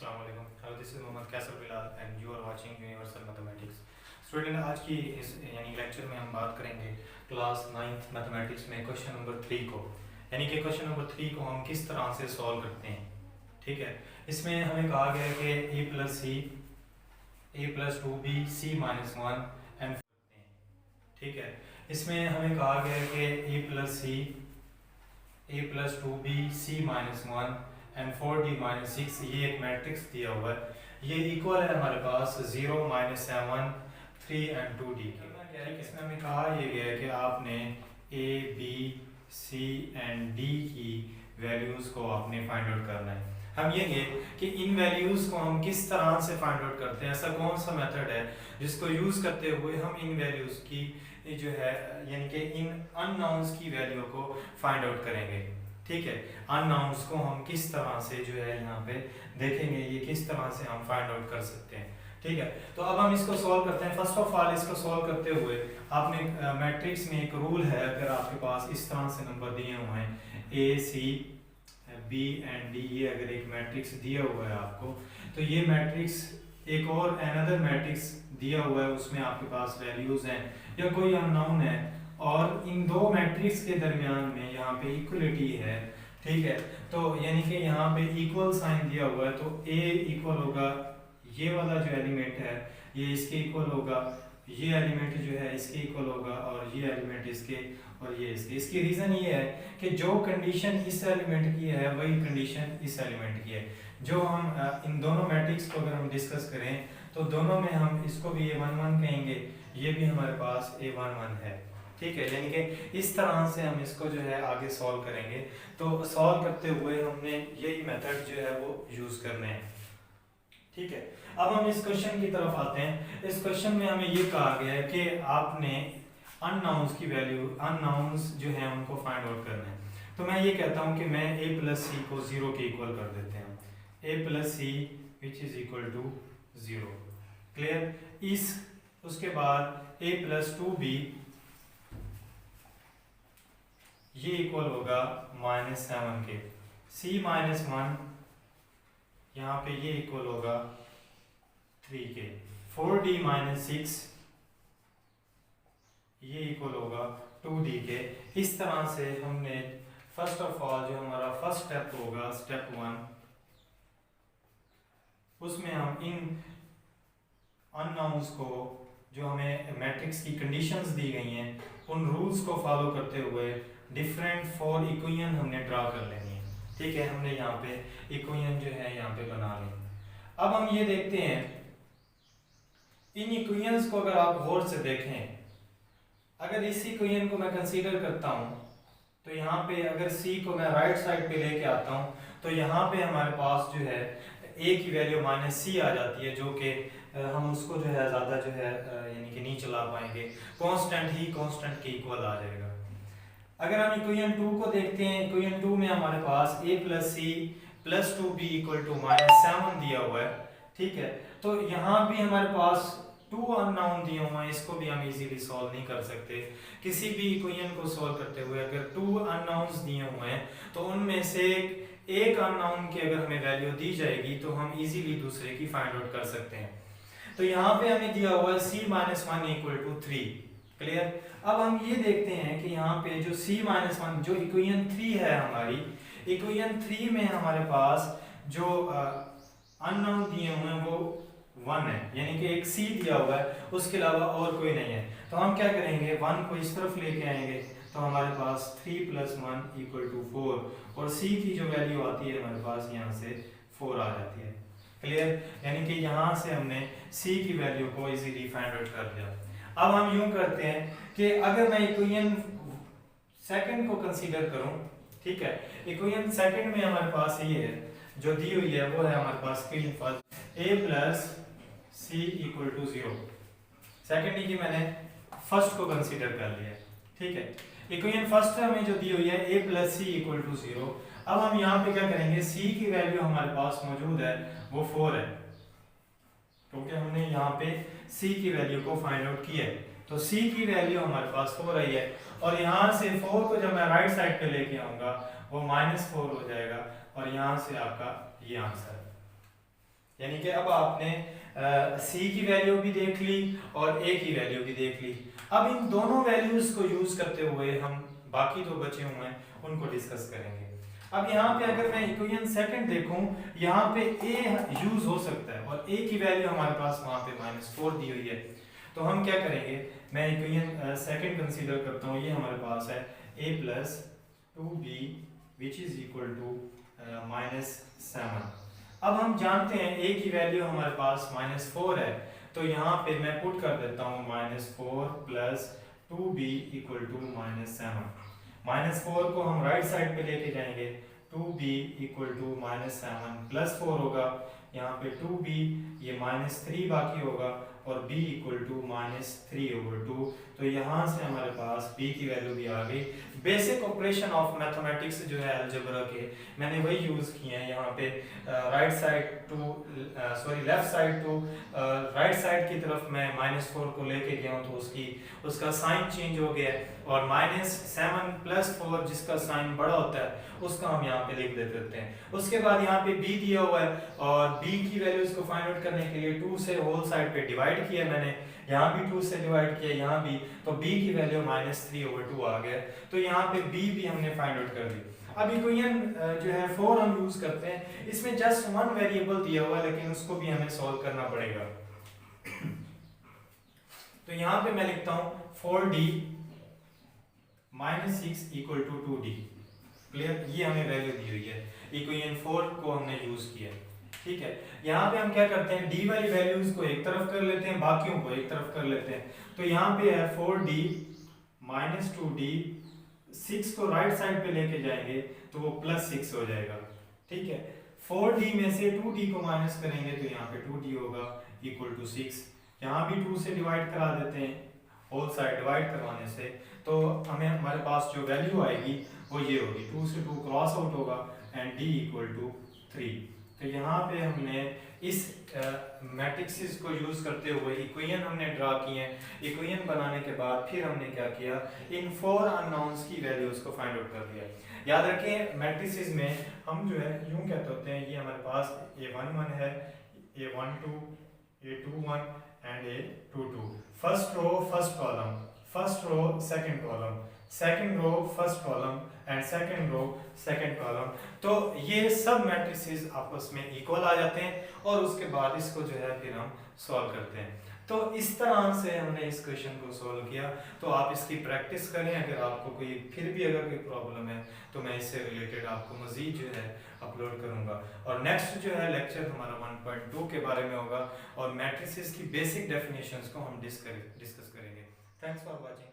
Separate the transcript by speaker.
Speaker 1: अस्सलाम वालेकुम। Hello, this is Mohammad Qaiser Bilal and you are watching universal mathematics. Student, आज की इस लेक्चर में हम बात करेंगे क्लास 9th मैथमेटिक्स में क्वेश्चन नंबर 3 को, यानी कि क्वेश्चन नंबर 3 को हम किस तरह से सॉल्व करते हैं। ठीक है, इसमें हमें कहा गया है कि a plus c a plus 2b c minus 1 and, ठीक है, इसमें हमें कहा गया है कि a plus c a plus 2b c minus 1 and 4d minus 6, ये एक मैट्रिक्स दिया हुआ है। ये इक्वल है हमारे पास 0 माइनस 7 3 एंड 2d के। इसमें हमें कहा ये गया है कि आपने a b c and d की वैल्यूज को आपने फाइंड आउट करना है। हम ये कि इन वैल्यूज को हम किस तरह से फाइंड आउट करते हैं, ऐसा कौन सा मेथड है जिसको यूज करते हुए हम इन वैल्यूज की जो है यानी कि इन अननोन्स की वैल्यू को फाइंड आउट करेंगे। ठीक है, अननोन्स को हम किस तरह से जो है यहाँ पे देखेंगे, ये किस तरह से हम फाइंड आउट कर सकते हैं। ठीक है, तो अब हम इसको सॉल्व करते हैं। फर्स्ट ऑफ ऑल इसको सॉल्व करते हुए आपने मैट्रिक्स में एक रूल है, अगर आपके पास इस तरह से नंबर दिए हुए हैं ए सी बी एंड डी, ये अगर एक मैट्रिक्स दिया हुआ है आपको, तो ये मैट्रिक्स एक और अनदर मैट्रिक्स दिया हुआ है, उसमें आपके पास वैल्यूज हैं या कोई अननोन है, और इन दो मैट्रिक्स के दरमियान में यहाँ पे इक्वलिटी है। ठीक है, तो यानी कि यहाँ पे इक्वल साइन दिया हुआ है, तो a इक्वल होगा ये वाला जो एलिमेंट है ये इसके इक्वल होगा, ये एलिमेंट जो है इसके इक्वल होगा, और ये एलिमेंट इसके और ये इसके। इसकी रीज़न ये है कि जो कंडीशन इस एलिमेंट की है वही कंडीशन इस एलिमेंट की है। जो हम इन दोनों मैट्रिक्स को अगर हम डिस्कस करें तो दोनों में हम इसको भी a11 कहेंगे, ये भी हमारे पास a11 है। ठीक है, यानी कि इस तरह से हम इसको जो है आगे सॉल्व करेंगे। तो सॉल्व करते हुए हमने यही मेथड जो है वो यूज करने हैं। ठीक है, अब हम इस क्वेश्चन की तरफ आते हैं। इस क्वेश्चन में हमें ये कहा गया है कि आपने अननोन्स की वैल्यू, अननोन्स जो है उनको फाइंड आउट करना है। तो मैं ये कहता हूँ कि मैं a प्लस सी को 0 के इक्वल कर देते हैं, a plus c which is equal to 0। Clear, इस उसके बाद a प्लस 2b ये इक्वल होगा -7 के, c माइनस 1 यहाँ पे ये इक्वल होगा 3 के, 4d माइनस 6 ये इक्वल होगा 2d के। इस तरह से हमने फर्स्ट ऑफ ऑल जो हमारा फर्स्ट स्टेप होगा, स्टेप 1, उसमें हम इन अननोन्स को जो हमें मैट्रिक्स की कंडीशंस दी गई हैं उन रूल्स को फॉलो करते हुए डिफरेंट 4 इक्वेशन हमने ड्रा कर लेनी है। ठीक है, हमने यहाँ पे इक्वेशन जो है यहाँ पे बना ली। अब हम ये देखते हैं इन इक्वेशंस को अगर आप गौर से देखें, अगर इस इक्वेशन को मैं कंसीडर करता हूँ तो यहाँ पे अगर c को मैं राइट साइड पे लेके आता हूँ तो यहाँ पे हमारे पास जो है a की वैल्यू -c आ जाती है, जो कि हम उसको जो है ज़्यादा जो है यानी कि नहीं चला पाएंगे, कांस्टेंट ही कांस्टेंट के इक्वल आ जाएगा। अगर हम इक्वेशन 2 को देखते हैं, इक्वेशन 2 में हमारे पास a plus c plus 2b equal to -7 दिया हुआ है। ठीक है, तो यहाँ भी हमारे पास 2 अननोन दिए हुए हैं, इसको भी हम इजीली सॉल्व नहीं कर सकते। किसी भी इक्वेशन को सॉल्व करते हुए अगर 2 अननोन्स दिए हुए हैं तो उनमें से एक अननोन की अगर हमें वैल्यू दी जाएगी तो हम इजीली दूसरे की फाइंड आउट कर सकते हैं। तो यहाँ पे हमें दिया हुआ है c minus 1 equal to 3। Clear, अब हम ये देखते हैं कि यहाँ पे जो c माइनस 1 जो इक्वेशन 3 है हमारी, इक्वेशन 3 में हमारे पास जो अननोन दिए हुए हैं वो 1 है, यानी कि एक c दिया हुआ है, उसके अलावा और कोई नहीं है। तो हम क्या करेंगे, 1 को इस तरफ लेके आएंगे तो हमारे पास 3 प्लस 1 इक्वल टू 4, और c की जो वैल्यू आती है हमारे पास यहाँ से 4 आ जाती है। क्लियर, यानी कि यहाँ से हमने c की वैल्यू को इजीली फाइंड आउट कर लिया। अब हम यूं करते हैं कि अगर मैं इक्वेशन सेकंड को कंसीडर करूं, ठीक है, इक्वेशन सेकंड में हमारे पास ये है जो दी हुई है, वो है हमारे पास स्क्रीन पर a plus C equal to 0। Second ही की मैंने फर्स्ट को कंसीडर कर लिया। ठीक है, इक्वेशन फर्स्ट हमें जो दी हुई है a plus C equal to 0। अब हम यहाँ पे क्या करेंगे, c की वैल्यू हमारे पास मौजूद है वो 4 है, क्योंकि हमने यहाँ पे c की वैल्यू को फाइंड आउट किया है। तो c की वैल्यू हमारे पास 4 आई है, और यहाँ से 4 को जब मैं राइट साइड पे लेके आऊंगा वो -4 हो जाएगा, और यहाँ से आपका ये आंसर है। यानी कि अब आपने सी की वैल्यू भी देख ली और ए की वैल्यू भी देख ली। अब इन दोनों वैल्यूज को यूज करते हुए हम बाकी जो बचे हुए हैं उनको डिस्कस करेंगे। अब यहाँ पे अगर मैं इक्वेशन सेकंड देखूं, यहाँ पे ए यूज हो सकता है और ए की वैल्यू हमारे पास वहाँ पे -4 दी हुई है। तो हम क्या करेंगे, मैं इक्वेशन सेकंड कंसीडर करता हूँ, ये हमारे पास है a plus 2b which is equal to -7। अब हम जानते हैं a की वैल्यू हमारे पास -4 है, तो यहाँ पे मैं पुट कर देता हूँ -4 प्लस 2b इक्वल टू -7। -4 को हम राइट साइड पे लेके जाएंगे, 2b इक्वल टू -7 प्लस 4 होगा, यहाँ पे 2b ये -3 बाकी होगा और b इक्वल टू -3/2। तो यहाँ से हमारे पास b की वैल्यू भी आ गई। बेसिक ऑपरेशन ऑफ मैथमेटिक्स जो है अलजेब्रा के, मैंने वही यूज किए हैं यहाँ पे। Right side to left side to right side की तरफ मैं -4 को लेके गया हूँ, तो उसका साइन चेंज हो गया है और -7 प्लस 4 जिसका साइन बड़ा होता है उसका हम यहाँ पे लिख देते हैं। उसके बाद यहाँ पे b दिया हुआ है और b की वैल्यूज को फाइंड आउट करने के लिए 2 से होल साइड पे डिवाइड किया मैंने, यहाँ भी 2 से डिवाइड किया, यहाँ भी, तो b की वैल्यू -3/2 आ गया। तो यहाँ पे b भी हमने फाइंड आउट कर दी। अब इक्वेशन जो है 4 हम यूज करते हैं, इसमें जस्ट वन वेरिएबल दिया हुआ है लेकिन उसको भी हमें सॉल्व करना पड़ेगा। तो यहाँ पे मैं लिखता हूँ 4d -6 equal to 2d। Clear, ये हमें वैल्यू दी हुई है, इक्वेशन 4 को हमने यूज किया। ठीक है, यहाँ पे हम क्या करते हैं, d वाली वैल्यूज को एक तरफ कर लेते हैं, बाकियों को एक तरफ कर लेते हैं। तो यहाँ पे है 4d -2d, 6 को राइट साइड पे लेके जाएंगे तो वो +6 हो जाएगा। ठीक है, 4d में से 2d को माइनस करेंगे तो यहाँ पे 2d होगा इक्वल टू 6। यहाँ भी 2 से डिवाइड करा देते हैं, होल साइड डिवाइड करवाने से, तो हमें हमारे पास जो वैल्यू आएगी वो ये होगी, 2 से 2 क्रॉस आउट होगा एंड d इक्वल टू 3। तो यहाँ पे हमने इस मैट्रिक्स को यूज करते हुए इक्वेशन हमने ड्रा किए हैं। इक्वेशन बनाने के बाद फिर हमने क्या किया, इन 4 अननोन्स की वैल्यूज को फाइंड आउट कर दिया। याद रखें मैट्रिसेस में हम जो है यूं कहते होते हैं, ये हमारे पास a11 है, a12, a21 and a22। First row first column, first row second column, second row first column and second row second column. तो ये सब मैट्रिसेस आपस में इक्वल आ जाते हैं और उसके बाद इसको जो है फिर हम सॉल्व करते हैं। तो इस तरह से हमने इस क्वेश्चन को सॉल्व किया। तो आप इसकी प्रैक्टिस करें, अगर आपको कोई फिर भी अगर कोई प्रॉब्लम है तो मैं इससे रिलेटेड आपको मजीद जो है अपलोड करूंगा। और नेक्स्ट जो है लेक्चर हमारा 1.2 के बारे में होगा और मैट्रिसेस की बेसिक डेफिनेशंस को हम डिस्कस करेंगे। Thanks for watching.